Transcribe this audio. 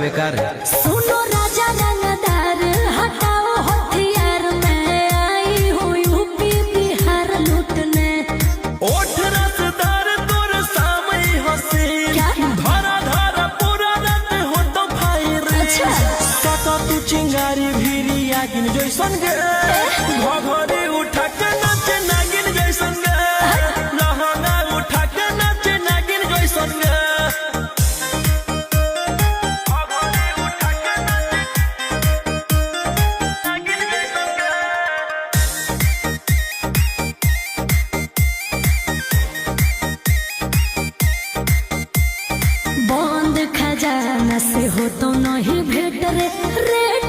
बेकार है। सुनो राजा रंगदार हटाओ हथियार, मैं आई हूँ यूपी बिहार लूटने। ओठ रसदार तोर सामने हंसी, धारा धारा पूरा रात हो तो फायर। अच्छा। सता तू चिंगारी भीरी आगिन जैसन गे, घघरी उठा के नाचे नागिन जैसन गे, लहंगा उठा के नाचे नागिन जैसन गे। बंद खजाना से हो तो नहीं भेट रे, रेड